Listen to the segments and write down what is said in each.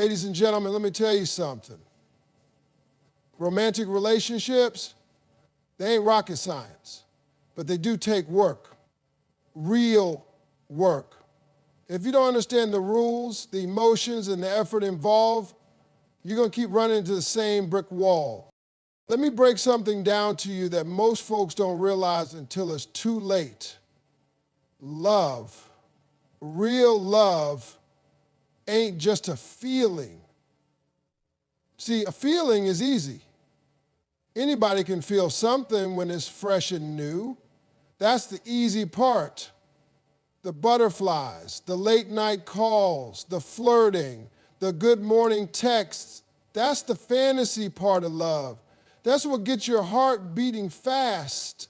Ladies and gentlemen, let me tell you something. Romantic relationships, they ain't rocket science, but they do take work, real work. If you don't understand the rules, the emotions, and the effort involved, you're going to keep running into the same brick wall. Let me break something down to you that most folks don't realize until it's too late. Love, real love, ain't just a feeling. See, a feeling is easy. Anybody can feel something when it's fresh and new. That's the easy part. The butterflies, the late night calls, the flirting, the good morning texts, that's the fantasy part of love. That's what gets your heart beating fast.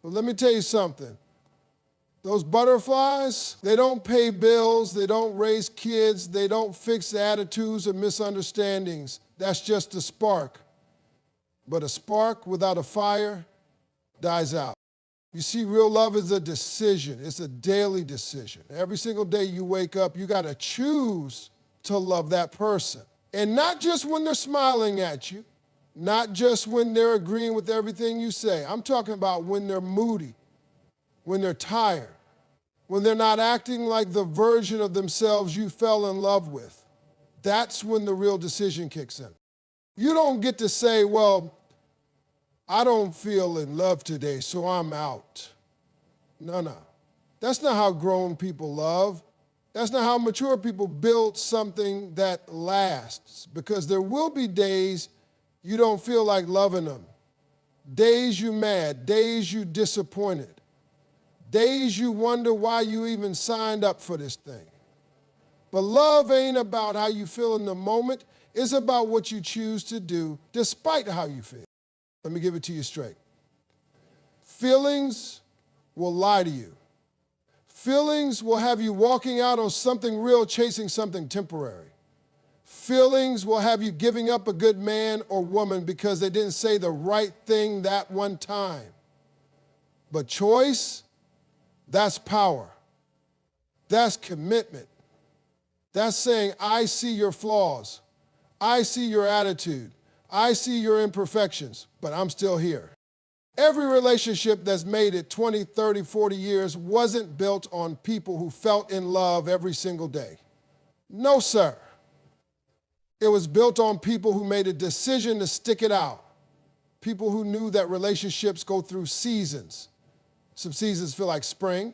But let me tell you something. Those butterflies, they don't pay bills, they don't raise kids, they don't fix attitudes or misunderstandings. That's just a spark. But a spark without a fire dies out. You see, real love is a decision. It's a daily decision. Every single day you wake up, you got to choose to love that person. And not just when they're smiling at you, not just when they're agreeing with everything you say. I'm talking about when they're moody, when they're tired, when they're not acting like the version of themselves you fell in love with. That's when the real decision kicks in. You don't get to say, well, I don't feel in love today, so I'm out. No. That's not how grown people love. That's not how mature people build something that lasts, because there will be days you don't feel like loving them. Days you mad, days you disappointed, days you wonder why you even signed up for this thing. But love ain't about how you feel in the moment. It's about what you choose to do despite how you feel. Let me give it to you straight. Feelings will lie to you. Feelings will have you walking out on something real, chasing something temporary. Feelings will have you giving up a good man or woman because they didn't say the right thing that one time. But choice, that's power. That's commitment. That's saying, I see your flaws. I see your attitude. I see your imperfections, but I'm still here. Every relationship that's made it 20, 30, 40 years wasn't built on people who felt in love every single day. No, sir. It was built on people who made a decision to stick it out. People who knew that relationships go through seasons. Some seasons feel like spring,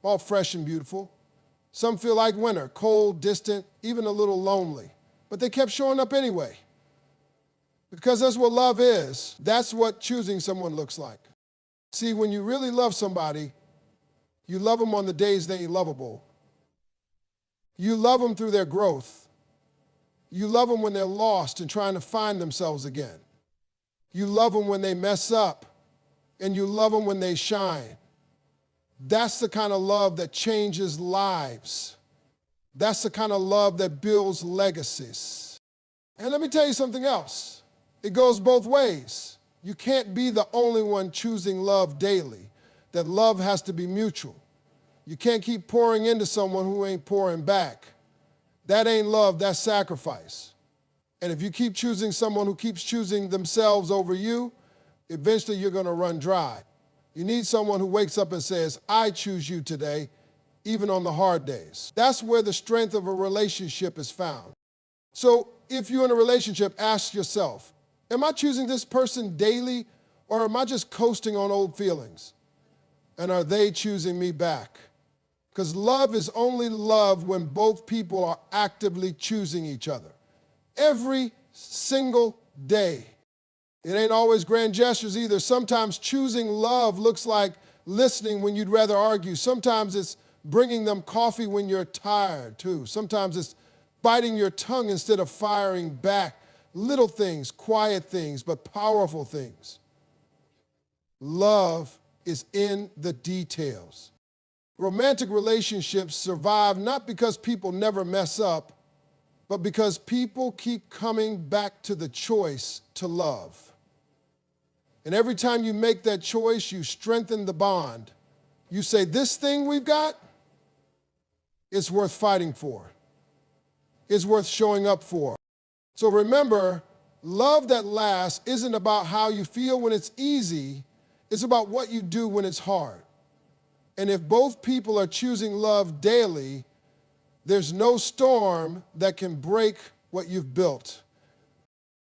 all fresh and beautiful. Some feel like winter, cold, distant, even a little lonely. But they kept showing up anyway. Because that's what love is. That's what choosing someone looks like. See, when you really love somebody, you love them on the days they ain't lovable. You love them through their growth. You love them when they're lost and trying to find themselves again. You love them when they mess up, and you love them when they shine. That's the kind of love that changes lives. That's the kind of love that builds legacies. And let me tell you something else. It goes both ways. You can't be the only one choosing love daily. That love has to be mutual. You can't keep pouring into someone who ain't pouring back. That ain't love, that's sacrifice. And if you keep choosing someone who keeps choosing themselves over you, eventually you're going to run dry. You need someone who wakes up and says, I choose you today, even on the hard days. That's where the strength of a relationship is found. So if you're in a relationship, ask yourself, am I choosing this person daily, or am I just coasting on old feelings? And are they choosing me back? Because love is only love when both people are actively choosing each other. Every single day. It ain't always grand gestures either. Sometimes choosing love looks like listening when you'd rather argue. Sometimes it's bringing them coffee when you're tired, too. Sometimes it's biting your tongue instead of firing back. Little things, quiet things, but powerful things. Love is in the details. Romantic relationships survive not because people never mess up, but because people keep coming back to the choice to love. And every time you make that choice, you strengthen the bond. You say, this thing we've got, it's worth fighting for. is worth showing up for. So remember, love that lasts isn't about how you feel when it's easy, it's about what you do when it's hard. And if both people are choosing love daily, there's no storm that can break what you've built.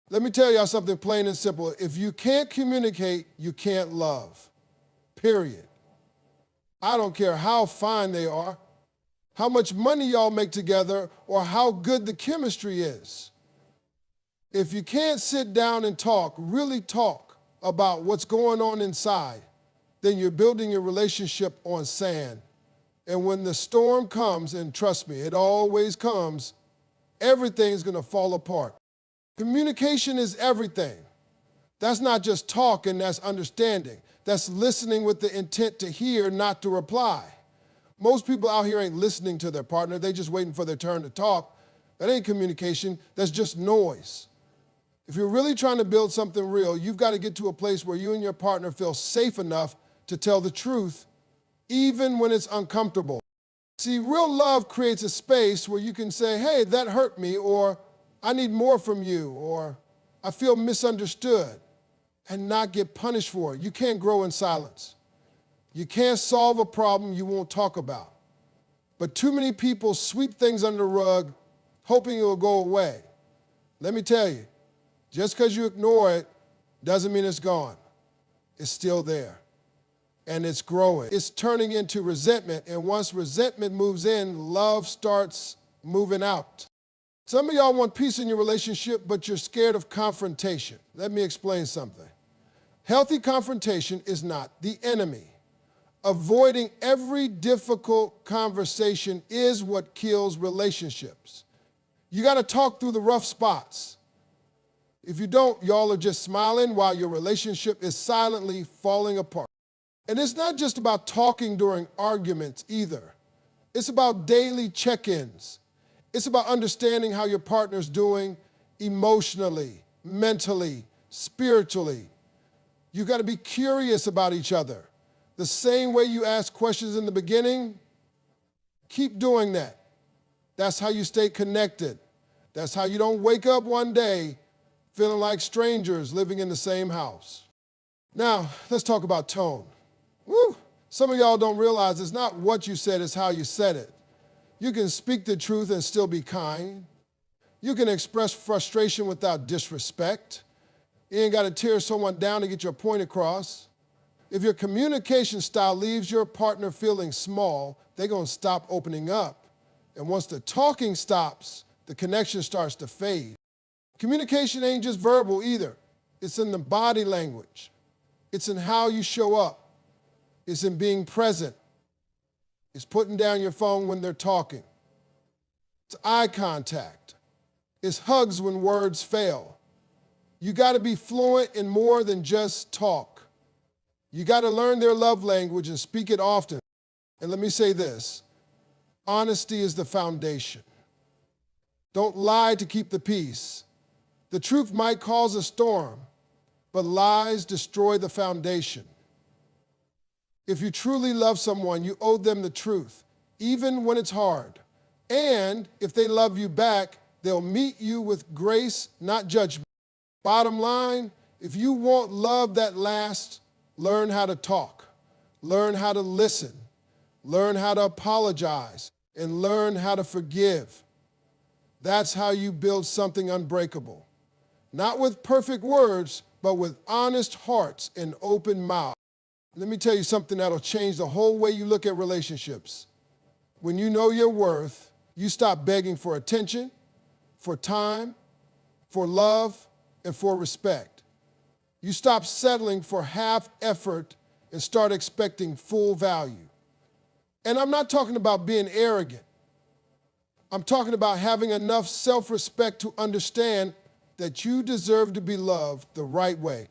Let me tell y'all something plain and simple. If you can't communicate, you can't love. Period. I don't care how fine they are, how much money y'all make together, or how good the chemistry is. If you can't sit down and talk, really talk about what's going on inside, then you're building your relationship on sand. And when the storm comes, and trust me, it always comes, everything's going to fall apart. Communication is everything. That's not just talking, that's understanding. That's listening with the intent to hear, not to reply. Most people out here ain't listening to their partner. They just waiting for their turn to talk. That ain't communication. That's just noise. If you're really trying to build something real, you've got to get to a place where you and your partner feel safe enough to tell the truth, even when it's uncomfortable. See, real love creates a space where you can say, hey, that hurt me, or I need more from you, or I feel misunderstood, and not get punished for it. You can't grow in silence. You can't solve a problem you won't talk about. But too many people sweep things under the rug, hoping it will go away. Let me tell you, just because you ignore it doesn't mean it's gone. It's still there. And it's growing. It's turning into resentment, and once resentment moves in, love starts moving out. Some of y'all want peace in your relationship, but you're scared of confrontation. Let me explain something. Healthy confrontation is not the enemy. Avoiding every difficult conversation is what kills relationships. You got to talk through the rough spots. If you don't, y'all are just smiling while your relationship is silently falling apart. And it's not just about talking during arguments either. It's about daily check-ins. It's about understanding how your partner's doing emotionally, mentally, spiritually. You got to be curious about each other. The same way you ask questions in the beginning, keep doing that. That's how you stay connected. That's how you don't wake up one day feeling like strangers living in the same house. Now, let's talk about tone. Woo! Some of y'all don't realize it's not what you said, it's how you said it. You can speak the truth and still be kind. You can express frustration without disrespect. You ain't got to tear someone down to get your point across. If your communication style leaves your partner feeling small, they're going to stop opening up. And once the talking stops, the connection starts to fade. Communication ain't just verbal either. It's in the body language. It's in how you show up. It's in being present. It's putting down your phone when they're talking. It's eye contact. It's hugs when words fail. You got to be fluent in more than just talk. You got to learn their love language and speak it often. And let me say this, honesty is the foundation. Don't lie to keep the peace. The truth might cause a storm, but lies destroy the foundation. If you truly love someone, you owe them the truth, even when it's hard. And if they love you back, they'll meet you with grace, not judgment. Bottom line, if you want love that lasts, learn how to talk, learn how to listen, learn how to apologize, and learn how to forgive. That's how you build something unbreakable. Not with perfect words, but with honest hearts and open mouths. Let me tell you something that'll change the whole way you look at relationships. When you know your worth, you stop begging for attention, for time, for love, and for respect. You stop settling for half effort and start expecting full value. And I'm not talking about being arrogant. I'm talking about having enough self-respect to understand that you deserve to be loved the right way.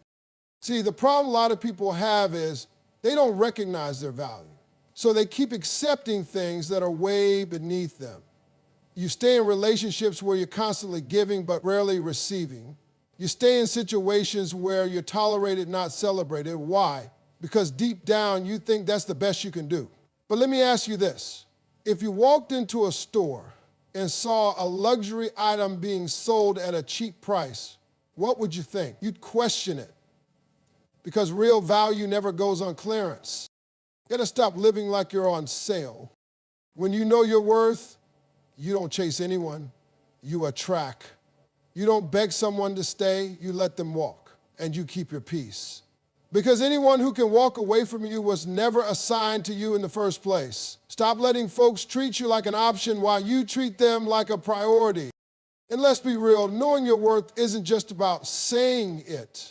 See, the problem a lot of people have is they don't recognize their value. So they keep accepting things that are way beneath them. You stay in relationships where you're constantly giving but rarely receiving. You stay in situations where you're tolerated, not celebrated. Why? Because deep down you think that's the best you can do. But let me ask you this. If you walked into a store and saw a luxury item being sold at a cheap price, what would you think? You'd question it, because real value never goes on clearance. You gotta stop living like you're on sale. When you know your worth, you don't chase anyone, you attract. You don't beg someone to stay, you let them walk, and you keep your peace. Because anyone who can walk away from you was never assigned to you in the first place. Stop letting folks treat you like an option while you treat them like a priority. And let's be real, knowing your worth isn't just about saying it.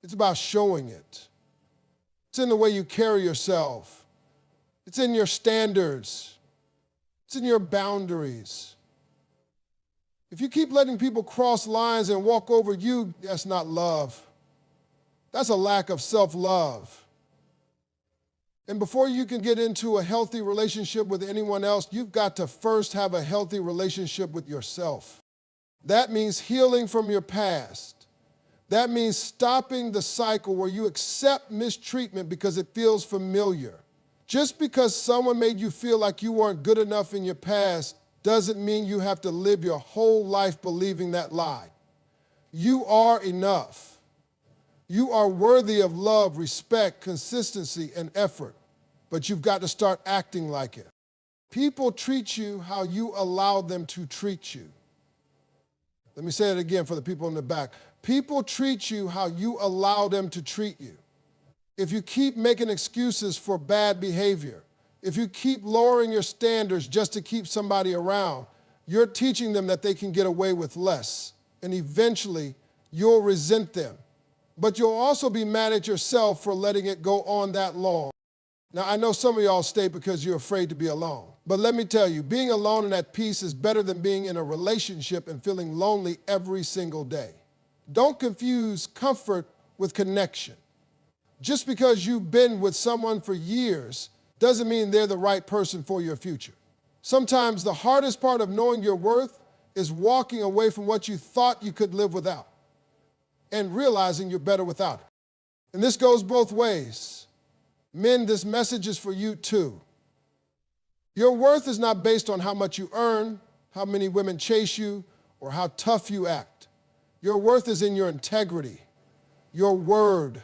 It's about showing it. It's in the way you carry yourself. It's in your standards. It's in your boundaries. If you keep letting people cross lines and walk over you, that's not love. That's a lack of self-love. And before you can get into a healthy relationship with anyone else, you've got to first have a healthy relationship with yourself. That means healing from your past. That means stopping the cycle where you accept mistreatment because it feels familiar. Just because someone made you feel like you weren't good enough in your past doesn't mean you have to live your whole life believing that lie. You are enough. You are worthy of love, respect, consistency, and effort, but you've got to start acting like it. People treat you how you allow them to treat you. Let me say it again for the people in the back. People treat you how you allow them to treat you. If you keep making excuses for bad behavior, if you keep lowering your standards just to keep somebody around, you're teaching them that they can get away with less, and eventually you'll resent them. But you'll also be mad at yourself for letting it go on that long. Now, I know some of y'all stay because you're afraid to be alone. But let me tell you, being alone and at peace is better than being in a relationship and feeling lonely every single day. Don't confuse comfort with connection. Just because you've been with someone for years doesn't mean they're the right person for your future. Sometimes the hardest part of knowing your worth is walking away from what you thought you could live without and realizing you're better without it. And this goes both ways. Men, this message is for you too. Your worth is not based on how much you earn, how many women chase you, or how tough you act. Your worth is in your integrity, your word,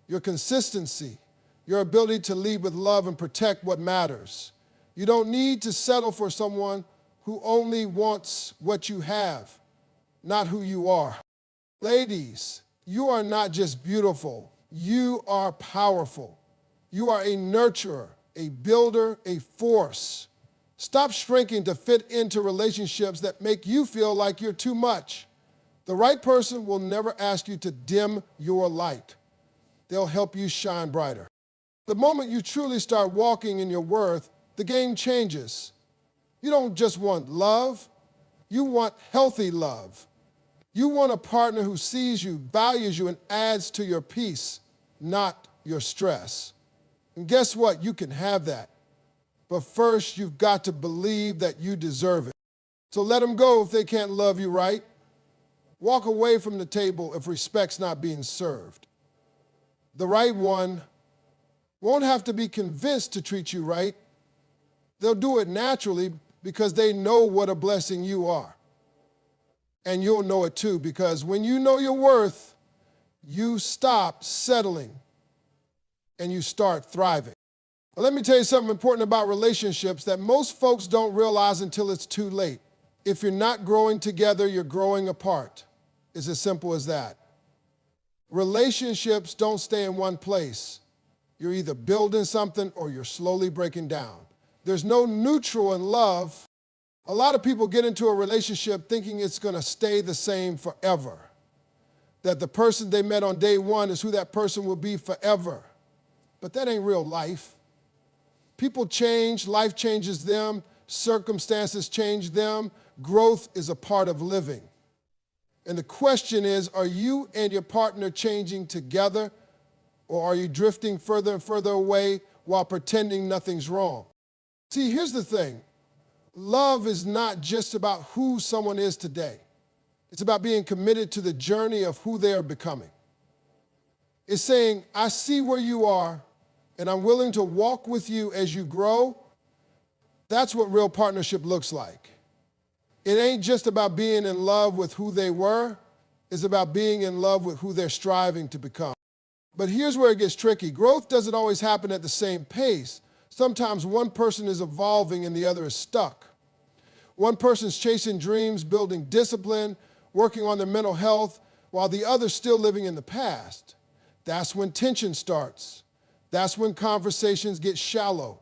your consistency, your ability to lead with love and protect what matters. You don't need to settle for someone who only wants what you have, not who you are. Ladies, you are not just beautiful, you are powerful. You are a nurturer, a builder, a force. Stop shrinking to fit into relationships that make you feel like you're too much. The right person will never ask you to dim your light. They'll help you shine brighter. The moment you truly start walking in your worth, the game changes. You don't just want love, you want healthy love. You want a partner who sees you, values you, and adds to your peace, not your stress. And guess what? You can have that. But first, you've got to believe that you deserve it. So let them go if they can't love you right. Walk away from the table if respect's not being served. The right one won't have to be convinced to treat you right. They'll do it naturally because they know what a blessing you are. And you'll know it too, because when you know your worth, you stop settling and you start thriving. Now, let me tell you something important about relationships that most folks don't realize until it's too late. If you're not growing together, you're growing apart. It's as simple as that. Relationships don't stay in one place. You're either building something or you're slowly breaking down. There's no neutral in love. A lot of people get into a relationship thinking it's going to stay the same forever, that the person they met on day one is who that person will be forever. But that ain't real life. People change, life changes them, circumstances change them. Growth is a part of living. And the question is, are you and your partner changing together, or are you drifting further and further away while pretending nothing's wrong? See, here's the thing. Love is not just about who someone is today. It's about being committed to the journey of who they are becoming. It's saying, I see where you are, and I'm willing to walk with you as you grow. That's what real partnership looks like. It ain't just about being in love with who they were, it's about being in love with who they're striving to become. But here's where it gets tricky. Growth doesn't always happen at the same pace. Sometimes one person is evolving and the other is stuck. One person's chasing dreams, building discipline, working on their mental health, while the other's still living in the past. That's when tension starts. That's when conversations get shallow.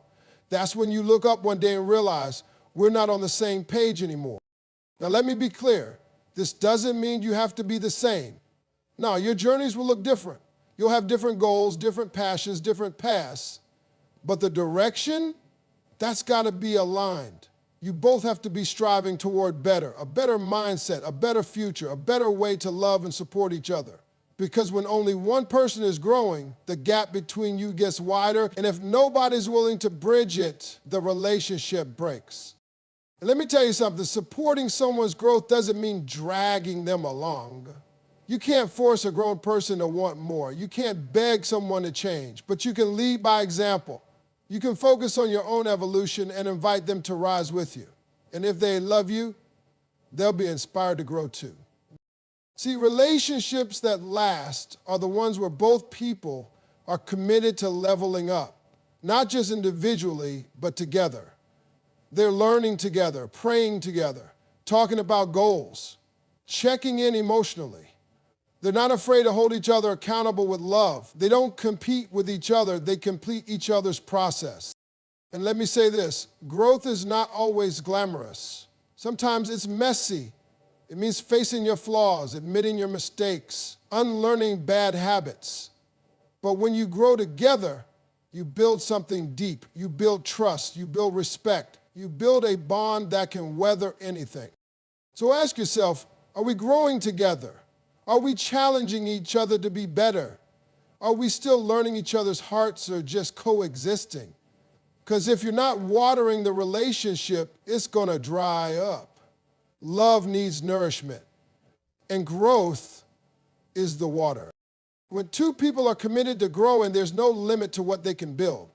That's when you look up one day and realize we're not on the same page anymore. Now let me be clear. This doesn't mean you have to be the same. No, your journeys will look different. You'll have different goals, different passions, different paths. But the direction, that's got to be aligned. You both have to be striving toward better, a better mindset, a better future, a better way to love and support each other. Because when only one person is growing, the gap between you gets wider, and if nobody's willing to bridge it, the relationship breaks. And let me tell you something, supporting someone's growth doesn't mean dragging them along. You can't force a grown person to want more. You can't beg someone to change, but you can lead by example. You can focus on your own evolution and invite them to rise with you. And if they love you, they'll be inspired to grow too. See, relationships that last are the ones where both people are committed to leveling up, not just individually, but together. They're learning together, praying together, talking about goals, checking in emotionally. They're not afraid to hold each other accountable with love. They don't compete with each other, they complete each other's process. And let me say this, growth is not always glamorous. Sometimes it's messy. It means facing your flaws, admitting your mistakes, unlearning bad habits. But when you grow together, you build something deep. You build trust, you build respect. You build a bond that can weather anything. So ask yourself, are we growing together? Are we challenging each other to be better? Are we still learning each other's hearts or just coexisting? Because if you're not watering the relationship, it's going to dry up. Love needs nourishment, and growth is the water. When two people are committed to growing, there's no limit to what they can build.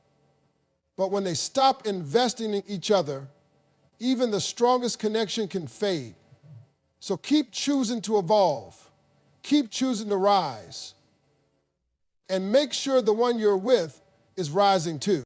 But when they stop investing in each other, even the strongest connection can fade. So keep choosing to evolve. Keep choosing to rise. And make sure the one you're with is rising too.